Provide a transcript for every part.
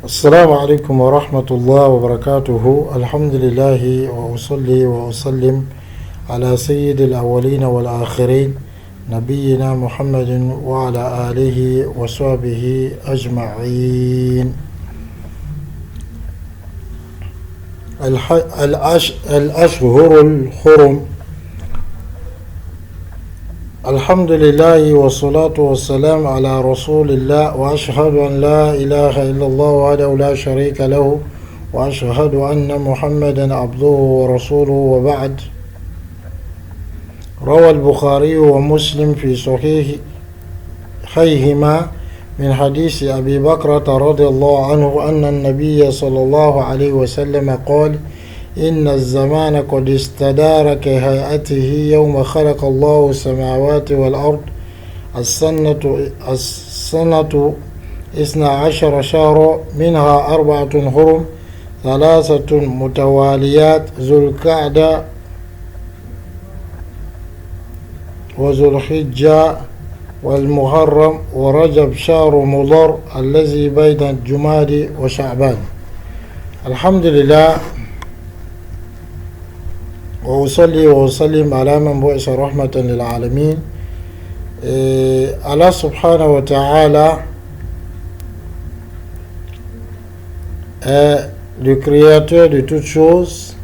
السلام عليكم ورحمة الله وبركاته. الحمد لله وأصلي وأسلم على سيد الأولين والآخرين نبينا محمد وعلى آله وصحبه أجمعين. الأشهر الحرم. الحمد لله والصلاة والسلام على رسول الله، وأشهد أن لا إله إلا الله وحده لا شريك له، وأشهد أن محمدا عبده ورسوله، وبعد. روى البخاري ومسلم في صحيحيهما من حديث أبي بكرة رضي الله عنه أن النبي صلى الله عليه وسلم قال: إن الزمان قد استدار كهيئته يوم خلق الله السماوات والأرض. السنة 12 شهرا، منها 4 حرم، 3 متواليات: ذو القعدة وذو الحجة والمحرم ورجب شهر مضر الذي بين الجماد وشعبان. الحمد لله، وأصلي وأسلم على من بعث رحمة للعالمين. Allah subhanahu wa ta'ala est le créateur de toutes choses,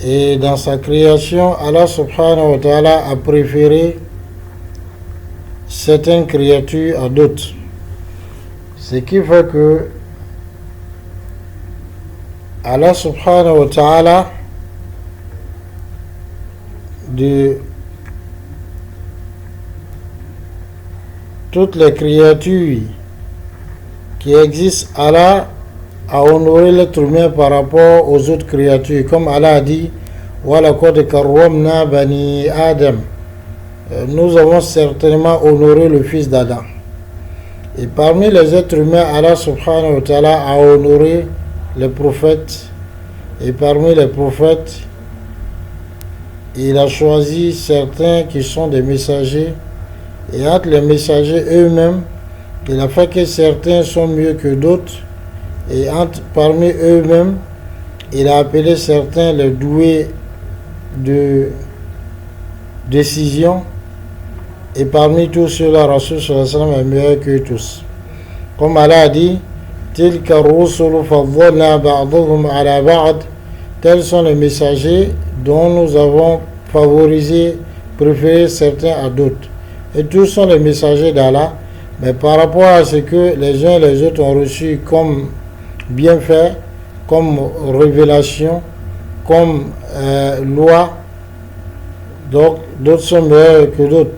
et dans sa création, Allah subhanahu wa ta'ala a préféré certaines créatures à d'autres, ce qui fait que Allah subhanahu wa ta'ala, de toutes les créatures qui existent, Allah a honoré l'être humain par rapport aux autres créatures, comme Allah a dit: وَلَقَدْ كَرَّمْنَا بَنِي آدَمَ. Nous avons certainement honoré le fils d'Adam. Et parmi les êtres humains, Allah subhanahu wa ta'ala a honoré les prophètes, et parmi les prophètes, il a choisi certains qui sont des messagers, et entre les messagers eux-mêmes, il a fait que certains sont mieux que d'autres, et parmi eux-mêmes, il a appelé certains les doués de décision, et parmi tous ceux-là, Rasul sallallahu alayhi wa sallam est meilleur que tous. Comme Allah a dit: Tilka rusulu faddalna ba'dahum ala ba'd. Tels sont les messagers dont nous avons favorisé, préféré certains à d'autres. Et tous sont les messagers d'Allah, mais par rapport à ce que les uns et les autres ont reçu comme bienfait, comme révélation, comme loi, donc d'autres sont meilleurs que d'autres.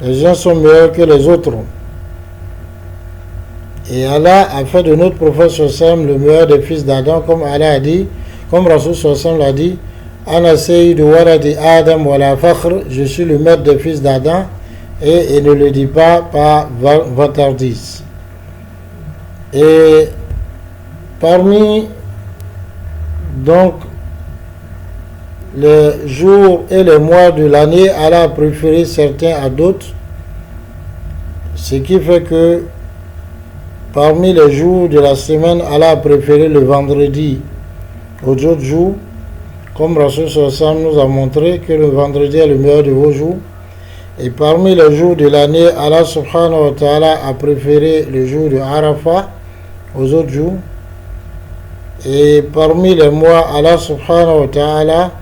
Les uns sont meilleurs que les autres. Et Allah a fait de notre prophète sallam le meilleur des fils d'Adam, comme Allah a dit, comme Rasul sallam l'a dit: Ana sayyidu waladi Adam wa la fakhr. Je suis le maître des fils d'Adam, et il ne le dit pas par vantardise. Et parmi donc les jours et les mois de l'année, Allah a préféré certains à d'autres, ce qui fait que parmi les jours de la semaine, Allah a préféré le vendredi aux autres jours, comme Rasul sallam nous a montré que le vendredi est le meilleur de vos jours. Et parmi les jours de l'année, Allah subhanahu wa ta'ala a préféré le jour de Arafat aux autres jours. Et parmi les mois, Allah subhanahu wa ta'ala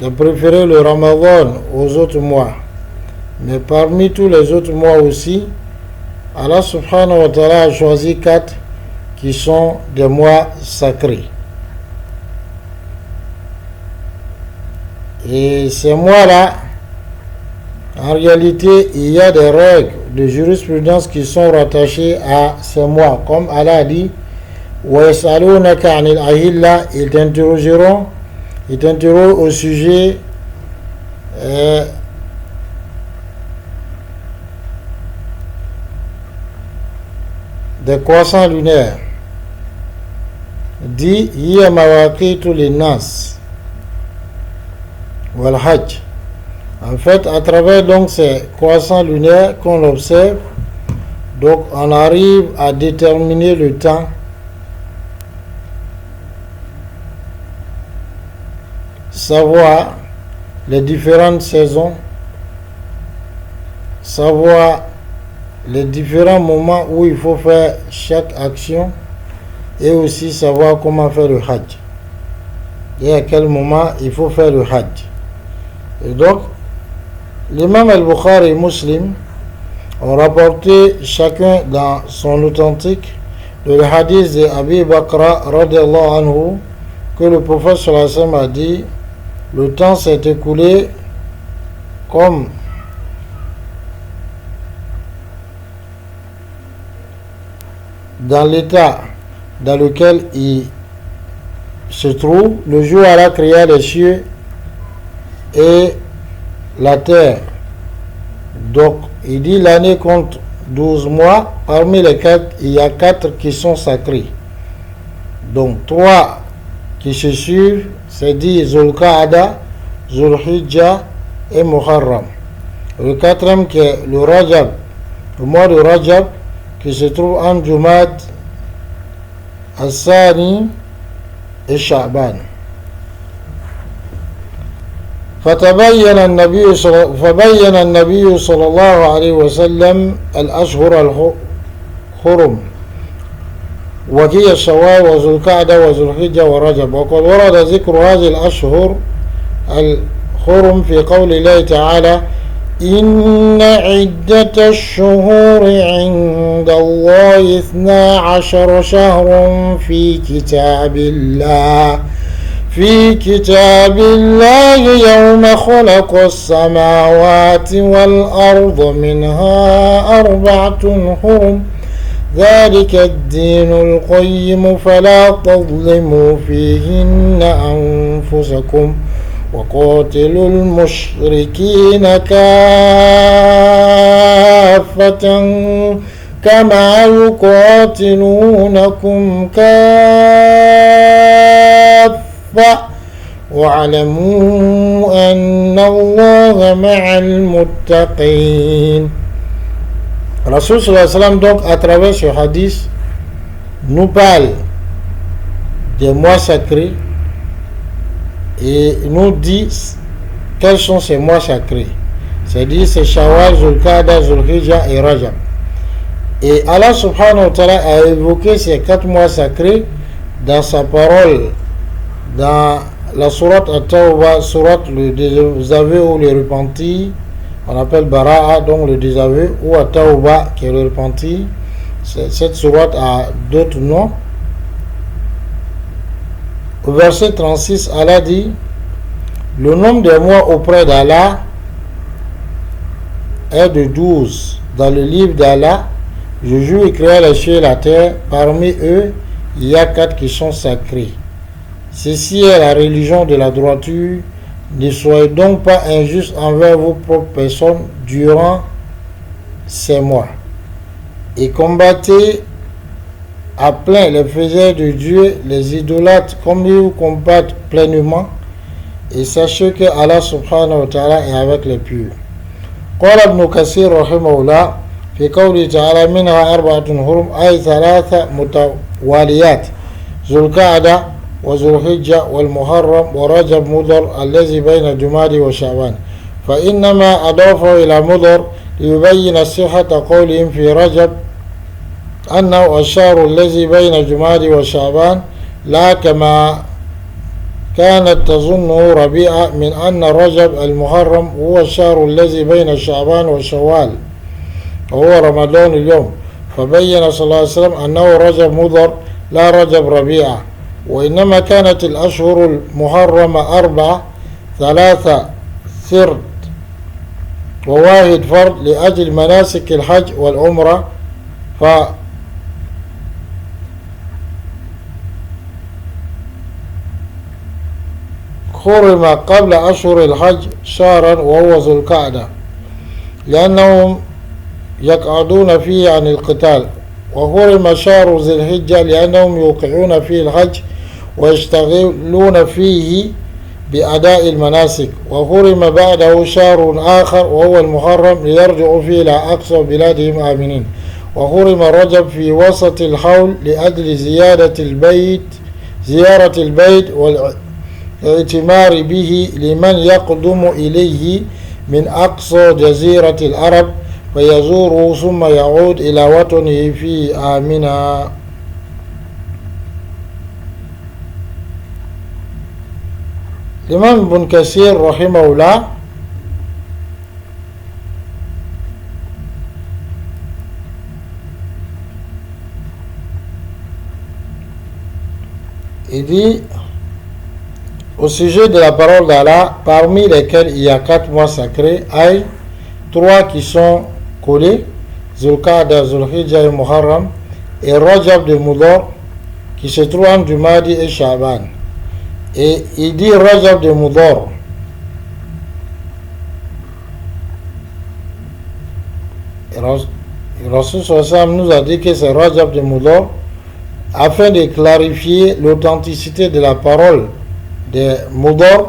a préféré le Ramadan aux autres mois. Mais parmi tous les autres mois aussi, Allah subhanahu wa ta'ala a choisi 4 qui sont des mois sacrés. Et ces mois-là, en réalité, il y a des règles de jurisprudence qui sont rattachées à ces mois. Comme Allah a dit: وَيَسْأَلُونَكَ عَنِ الْأَهِلَّةِ. Ils t'interrogeront au sujet des croissants lunaires. Dit: hiya mawaqitu linnas wal hajj. En fait, à travers donc ces croissants lunaires qu'on observe, Donc on arrive à déterminer le temps savoir les différentes saisons, savoir les différents moments où il faut faire chaque action et aussi savoir comment faire le hajj et à quel moment il faut faire le hajj. Et donc l'imam al-Bukhari et Muslim ont rapporté chacun dans son authentique le hadith de Abi Bakra radiallahu anhu que le prophète sallallahu alayhi wa sallam a dit: le temps s'est écoulé comme dans l'état dans lequel il se trouve le jour où Allah créa les cieux et la terre. Donc il dit l'année compte 12 mois, parmi les 4 il y a 4 qui sont sacrés, donc 3 qui se suivent, c'est dit Zulqa'ada, Zulhijja et Muharram. Le 4e qui est le Rajab, le mois de Rajab qui se trouve en Jumad, As-Sani et Sha'ban. فبين النبي صلى الله عليه وسلم الأشهر الحرم وهي شوال وذو القعدة وذو الحجة ورجب. وقد ورد ذكر هذه الأشهر الحرم في قول الله تعالى: إن عدة الشهور عند الله 12 شهرا في كتاب الله يوم خلق السماوات والأرض منها 4 حرم ذلك الدين القيم فلا تظلموا فيهن أنفسكم وقاتلوا المشركين كافة كما يقاتلونكم كافة واعلموا أن الله مع المتقين. Rasul sallallahu alayhi wa sallam, donc à travers ce hadith, nous parle des mois sacrés et nous dit quels sont ces mois sacrés. C'est-à-dire c'est Shawwal, Zulqa'da, Zulhijja et Rajab. Et Allah subhanahu wa ta'ala a évoqué ces 4 mois sacrés dans sa parole, dans la sourate At-Tawbah, sourate le désaveu ou le repenti, on appelle Bara'a, donc le désaveu, ou At-Tawbah qui est le repenti. Cette sourate a d'autres noms. Au verset 36, Allah dit: le nombre des mois auprès d'Allah est de 12. Dans le livre d'Allah, je jure et créa les cieux et la terre. Parmi eux, il y a 4 qui sont sacrés. Ceci est la religion de la droiture. Ne soyez donc pas injustes envers vos propres personnes durant ces mois. Et combattez à plein les faiseurs de Dieu, les idolâtres, comme ils vous combattent pleinement. Et sachez que Allah subhanahu wa ta'ala est avec les purs. قال ابن كثير رحمه الله في قوله تعالى: منها 4 حرم أي 3 متواليات ذو القعدة وذو الحجة والمحرم ورجب مضر الذي بين جمادى وشعبان. فإنما أضافه إلى مضر ليبين صحة قولهم في رجب أنه الشهر الذي بين جمادى وشعبان، لا كما كانت تظنه ربيعة من أن رجب المحرم هو الشهر الذي بين شعبان وشوال وهو رمضان اليوم. فبين صلى الله عليه وسلم أنه رجب مضر لا رجب ربيعة. وإنما كانت الأشهر المحرمة 4، 3 ثرد وواحد فرد لأجل مناسك الحج والعمرة. خرم قبل أشهر الحج شهرا وهو ذو القعدة لأنهم يقعدون فيه عن القتال، وحرم شهر ذي الحجة لأنهم يوقعون فيه الحج ويشتغلون فيه بأداء المناسك، وحرم بعده شهر آخر وهو المحرم ليرجعوا فيه إلى أقصى بلادهم آمنين. وحرم رجب في وسط الحول لأجل زيارة البيت والاعتمار به لمن يقدم إليه من أقصى جزيرة العرب فيزوره ثم يعود إلى وطنه في آمنا. L'imam Ibn Kathir rahimahullah il dit au sujet de la parole d'Allah, parmi lesquels il y a 4 mois sacrés, aïe, 3 qui sont collés, Zulqa'da, Zulhijjah et Muharram, et Rajab de Mudar, qui se trouvent entre Jumadi et Sha'ban. Et il dit Rajab de Mudar. Rasul Sallam nous a dit que c'est Rajab de Mudar afin de clarifier l'authenticité de la parole de Mudar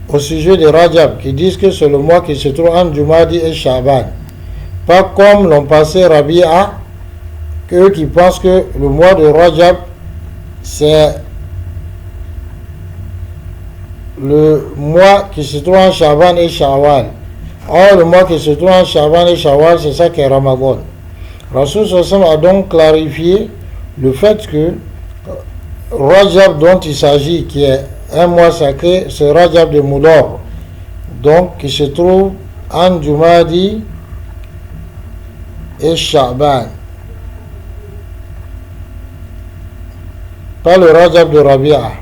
au sujet de Rajab, qui disent que c'est le mois qui se trouve entre Jumadi et Sha'ban. Pas comme l'ont passé Rabi'a, eux qui pensent que le mois de Rajab c'est le mois qui se trouve en Sha'ban et Shawwal. Or, le mois qui se trouve en Sha'ban et Shawwal, c'est ça qui est Ramadan. Rasul Sallam a donc clarifié le fait que Rajab dont il s'agit, qui est un mois sacré, c'est Rajab de Mudar, donc qui se trouve en Jumadi et Sha'ban. Pas le Rajab de Rabi'a.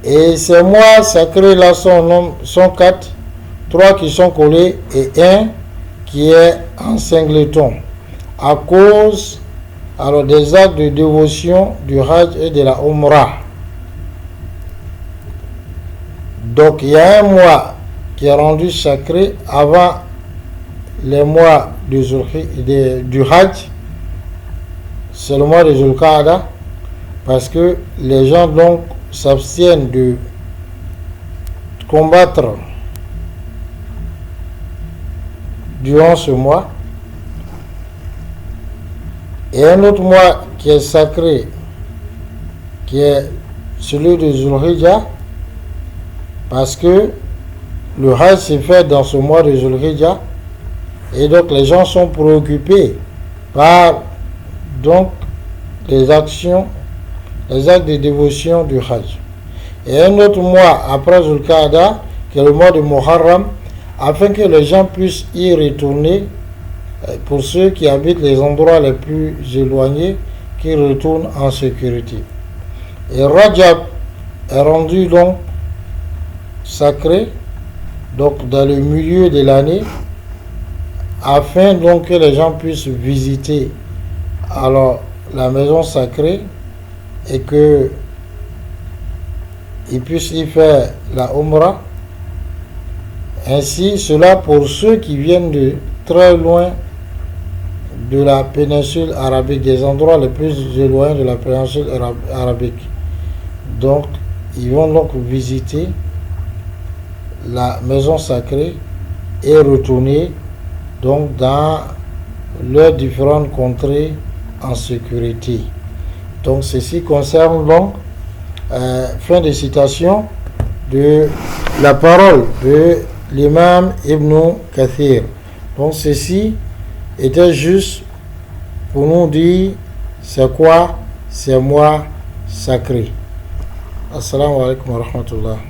Et ces mois sacrés-là sont 4, 3 qui sont collés et 1 qui est en singleton, à cause alors des actes de dévotion du Hajj et de la Umrah. Donc il y a un mois qui est rendu sacré avant les mois du Hajj, c'est le mois de Zulqa'da, parce que les gens donc s'abstiennent de combattre durant ce mois. Et un autre mois qui est sacré, qui est celui de Zulhijjah, parce que le Hajj s'est fait dans ce mois de Zulhijjah, et donc les gens sont préoccupés par donc les actions, les actes de dévotion du Hajj. Et un autre mois après Zulqa'da, qui est le mois de Muharram, afin que les gens puissent y retourner, pour ceux qui habitent les endroits les plus éloignés, qui retournent en sécurité. Et Rajab est rendu donc sacré, donc dans le milieu de l'année, afin donc que les gens puissent visiter alors la maison sacrée et que ils puissent y faire la Umrah. Ainsi, cela pour ceux qui viennent de très loin de la péninsule arabique, des endroits les plus éloignés de la péninsule arabique. Donc, ils vont donc visiter la maison sacrée et retourner donc dans leurs différentes contrées en sécurité. Donc, ceci concerne donc, fin de citation de la parole de l'imam Ibn Kathir. Donc, ceci était juste pour nous dire c'est quoi ces mois sacrés. Assalamu alaikum wa rahmatullah.